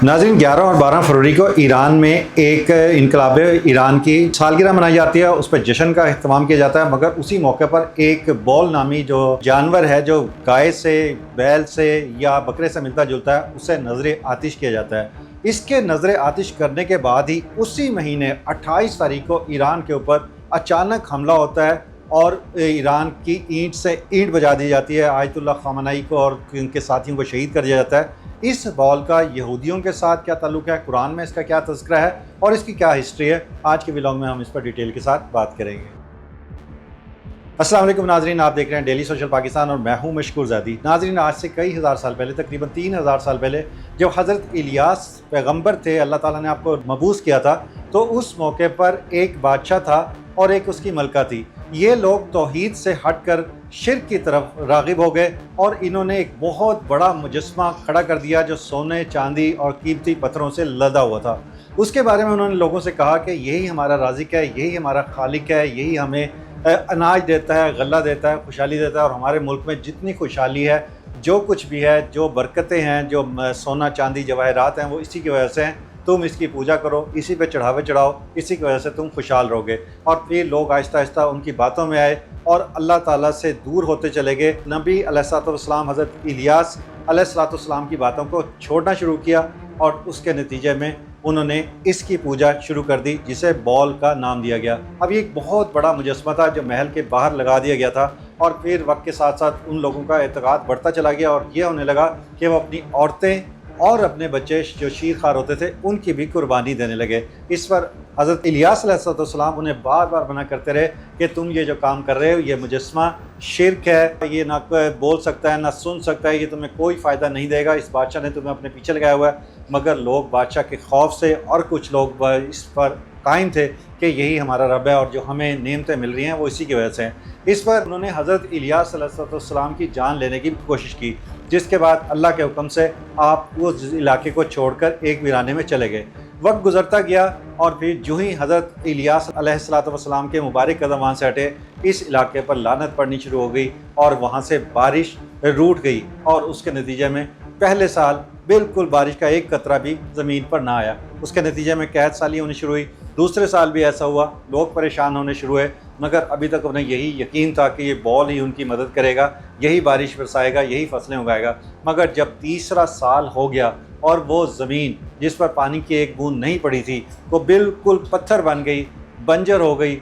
नाज़रीन 11 और 12 फरवरी को ईरान में एक इनकलाब ईरान की सालगिरह मनाई जाती है। उस पर जश्न का अहतमाम किया जाता है, मगर उसी मौके पर एक बॉल नामी जो जानवर है, जो गाय से, बैल से या बकरे से मिलता जुलता है, उससे नज़र आतिश किया जाता है। इसके नज़र आतिश करने के बाद ही उसी महीने 28 तारीख को ईरान के ऊपर अचानक हमला होता है और ईरान की ईंट से ईंट बजा दी जाती है। आयतुल्लाह ख़ामेनी को और उनके साथियों को शहीद कर दिया जाता है। इस बॉल का यहूदियों के साथ क्या ताल्लुक़ है, कुरान में इसका क्या तज़किरा है और इसकी क्या हिस्ट्री है, आज के व्लॉग में हम इस पर डिटेल के साथ बात करेंगे। अस्सलाम वालेकुम नाज़रीन, आप देख रहे हैं डेली सोशल पाकिस्तान और मैं हूं मशकूर ज़ादी। नाज़रीन, आज से कई हज़ार साल पहले, तकरीबन 3000 साल पहले, जब हज़रत इलियास पैगंबर थे, अल्लाह ताला ने आपको मबूस किया था, तो उस मौके पर एक बादशाह था और एक उसकी मलका थी। ये लोग तौहीद से हटकर शिर्क की तरफ राग़िब हो गए और इन्होंने एक बहुत बड़ा मुजस्मा खड़ा कर दिया जो सोने, चांदी और कीमती पत्थरों से लदा हुआ था। उसके बारे में उन्होंने लोगों से कहा कि यही हमारा राज़िक है, यही हमारा खालिक है, यही हमें अनाज देता है, गल्ला देता है, खुशहाली देता है, और हमारे मुल्क में जितनी खुशहाली है, जो कुछ भी है, जो बरकतें हैं, जो सोना, चांदी, जवाहरात हैं, वो इसी की वजह से हैं। तुम इसकी पूजा करो, इसी पे चढ़ावे चढ़ाओ, इसी की वजह से तुम खुशहाल रहोगे। और फिर लोग आहिस्ता आहिस्ता उनकी बातों में आए और अल्लाह ताला से दूर होते चले गए। नबी अलैहिस्सलाम हज़रत इलियास अलैहिस्सलाम की बातों को छोड़ना शुरू किया और उसके नतीजे में उन्होंने इसकी पूजा शुरू कर दी, जिसे बॉल का नाम दिया गया। अब ये एक बहुत बड़ा मुजस्मा था जो महल के बाहर लगा दिया गया था, और फिर वक्त के साथ साथ उन लोगों का एतक़ाद बढ़ता चला गया और ये होने लगा कि वो अपनी औरतें और अपने बच्चे जो शीरखार होते थे उनकी भी कुर्बानी देने लगे। इस पर हज़रत इलियास अलैहिस्सलाम उन्हें बार बार मना करते रहे कि तुम ये जो काम कर रहे हो, ये मुजस्मा शिर्क है, ये ना बोल सकता है ना सुन सकता है, ये तुम्हें कोई फ़ायदा नहीं देगा। इस बादशाह ने तुम्हें अपने पीछे लगाया हुआ है। मगर लोग बादशाह के खौफ से और कुछ लोग इस पर कायम थे कि यही हमारा रब है और जो हमें नेमतें मिल रही हैं वो इसी की वजह से हैं। इस पर उन्होंने हज़रत इलियास अलैहिस्सलाम की जान लेने की कोशिश की, जिसके बाद अल्लाह के हुक्म से आप उस इलाके को छोड़कर एक वीराने में चले गए। वक्त गुजरता गया और फिर जो ही हज़रत इलियास अलैहिस्सलाम के मुबारक कदम वहाँ से हटे, इस इलाके पर लानत पड़नी शुरू हो गई और वहाँ से बारिश रूठ गई और उसके नतीजे में पहले साल बिल्कुल बारिश का एक कतरा भी ज़मीन पर ना आया। उसके नतीजे में कहत साली होनी शुरू हुई। दूसरे साल भी ऐसा हुआ, लोग परेशान होने शुरू हुए, मगर अभी तक उन्हें यही यकीन था कि ये बॉल ही उनकी मदद करेगा, यही बारिश बरसाएगा, यही फसलें उगाएगा। मगर जब तीसरा साल हो गया और वो ज़मीन जिस पर पानी की एक बूंद नहीं पड़ी थी वो बिल्कुल पत्थर बन गई, बंजर हो गई,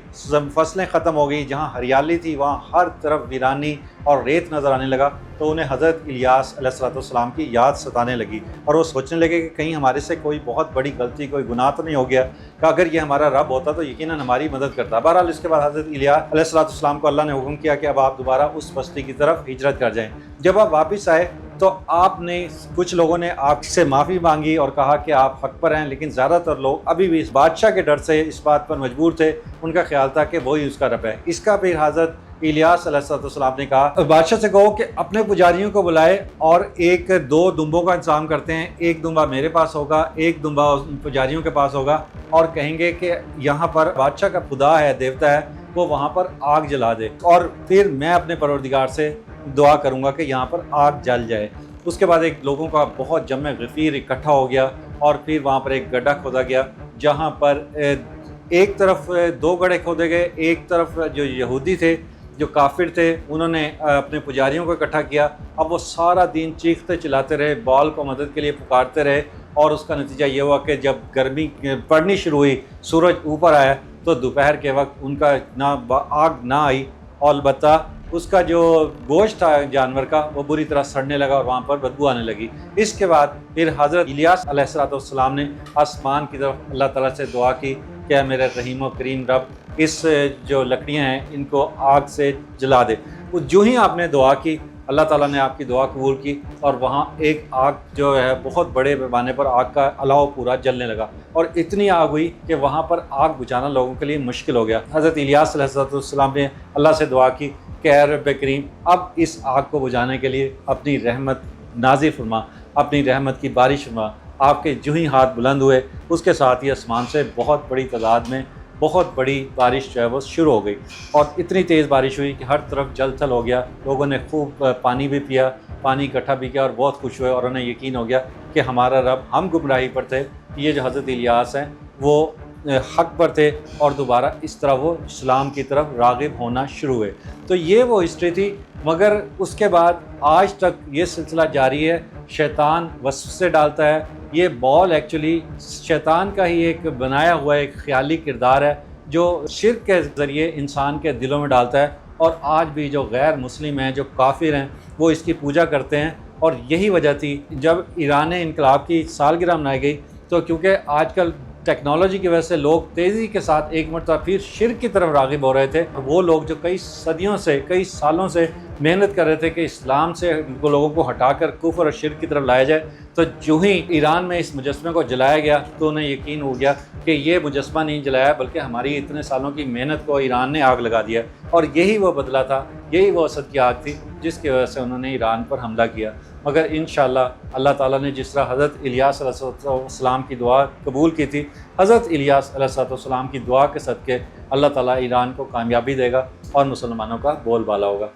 फसलें ख़त्म हो गई, जहाँ हरियाली थी वहाँ हर तरफ वीरानी और रेत नज़र आने लगा, तो उन्हें हज़रत इलियास अलैहिस्सलाम की याद सताने लगी और वो सोचने लगे कि कहीं हमारे से कोई बहुत बड़ी गलती, कोई गुनाह तो नहीं हो गया, कि अगर ये हमारा रब होता तो यकीनन हमारी मदद करता। बहरहाल इसके बाद हज़रत इलियास अलैहिस्सलाम को अल्लाह ने हुक्म किया कि अब आप दोबारा उस बस्ती की तरफ हिजरत कर जाएँ। जब आप वापस आए तो आपने, कुछ लोगों ने आपसे माफ़ी मांगी और कहा कि आप हक पर हैं, लेकिन ज़्यादातर लोग अभी भी इस बादशाह के डर से इस बात पर मजबूर थे। उनका ख्याल था कि वही उसका रब है। इसका फिर हज़रत इलियास अलैहिस्सलाम ने कहा बादशाह से कहो कि अपने पुजारियों को बुलाए और एक दो दुम्बों का इंतजाम करते हैं, एक दुम्बा मेरे पास होगा, एक दुम्बा पुजारियों के पास होगा, और कहेंगे कि यहाँ पर बादशाह का खुदा है, देवता है, वो वहाँ पर आग जला दे और फिर मैं अपने परवरदिगार से दुआ करूँगा कि यहाँ पर आग जल जाए। उसके बाद एक लोगों का बहुत जमे गफीर इकट्ठा हो गया और फिर वहाँ पर एक गड्ढा खोदा गया, जहाँ पर एक तरफ दो गड्ढे खोदे गए। एक तरफ जो यहूदी थे, जो काफिर थे, उन्होंने अपने पुजारियों को इकट्ठा किया। अब वो सारा दिन चीखते चिल्लाते रहे, बॉल को मदद के लिए पुकारते रहे, और उसका नतीजा ये हुआ कि जब गर्मी पड़नी शुरू हुई, सूरज ऊपर आया, तो दोपहर के वक्त उनका ना आग ना आई, और अलबत्ता उसका जो गोश्त था जानवर का वो बुरी तरह सड़ने लगा और वहाँ पर बदबू आने लगी। इसके बाद फिर हज़रत इलियास अलैहिस्सलाम ने आसमान की तरफ अल्लाह ताला से दुआ की, क्या मेरे रहीम व करीम रब, इस जो लकड़ियाँ हैं इनको आग से जला दे। जो ही आपने दुआ की, अल्लाह ताला ने आपकी दुआ कबूल की और वहाँ एक आग जो है बहुत बड़े पैमाने पर आग का अलाव पूरा जलने लगा, और इतनी आग हुई कि वहाँ पर आग बुझाना लोगों के लिए मुश्किल हो गया। हज़रत इलियास अलैहिस्सलाम ने अल्लाह से दुआ की कि ऐ रब करीम, अब इस आग को बुझाने के लिए अपनी रहमत नाज़िल फरमा, अपनी रहमत की बारिश फरमा। आपके जो ही हाथ बुलंद हुए, उसके साथ ही आसमान से बहुत बड़ी तादाद में بہت بڑی بارش جو ہے وہ شروع ہو گئی، اور اتنی تیز بارش ہوئی کہ ہر طرف جل تھل ہو گیا، لوگوں نے خوب پانی بھی پیا، پانی اکٹھا بھی کیا اور بہت خوش ہوئے، اور انہیں یقین ہو گیا کہ ہمارا رب، ہم گمراہی پر تھے، یہ جو حضرت الیاس ہیں وہ حق پر تھے، اور دوبارہ اس طرح وہ اسلام کی طرف راغب ہونا شروع ہوئے۔ تو یہ وہ ہسٹری تھی، مگر اس کے بعد آج تک یہ سلسلہ جاری ہے۔ شیطان وسوسے ڈالتا ہے، یہ بال ایکچولی شیطان کا ہی ایک بنایا ہوا ایک خیالی کردار ہے جو شرک کے ذریعے انسان کے دلوں میں ڈالتا ہے، اور آج بھی جو غیر مسلم ہیں، جو کافر ہیں، وہ اس کی پوجا کرتے ہیں۔ اور یہی وجہ تھی جب ایران انقلاب کی سالگرہ منائی گئی، تو کیونکہ آج کل ٹیکنالوجی کی وجہ سے لوگ تیزی کے ساتھ ایک مرتبہ پھر شرک کی طرف راغب ہو رہے تھے، وہ لوگ جو کئی صدیوں سے، کئی سالوں سے محنت کر رہے تھے کہ اسلام سے لوگوں کو ہٹا کر کفر اور شرک کی طرف لایا جائے، تو جو ہی ایران میں اس مجسمے کو جلایا گیا تو انہیں یقین ہو گیا کہ یہ مجسمہ نہیں جلایا بلکہ ہماری اتنے سالوں کی محنت کو ایران نے آگ لگا دیا، اور یہی وہ بدلہ تھا، یہی وہ اسد کی آگ تھی جس کی وجہ سے انہوں نے ایران پر حملہ کیا۔ مگر انشاءاللہ اللہ تعالیٰ نے جس طرح حضرت الیاس علیہ السلام کی دعا قبول کی تھی، حضرت الیاس علیہ السلام کی دعا کے صدقے اللہ تعالیٰ ایران کو کامیابی دے گا اور مسلمانوں کا بول بالا ہوگا۔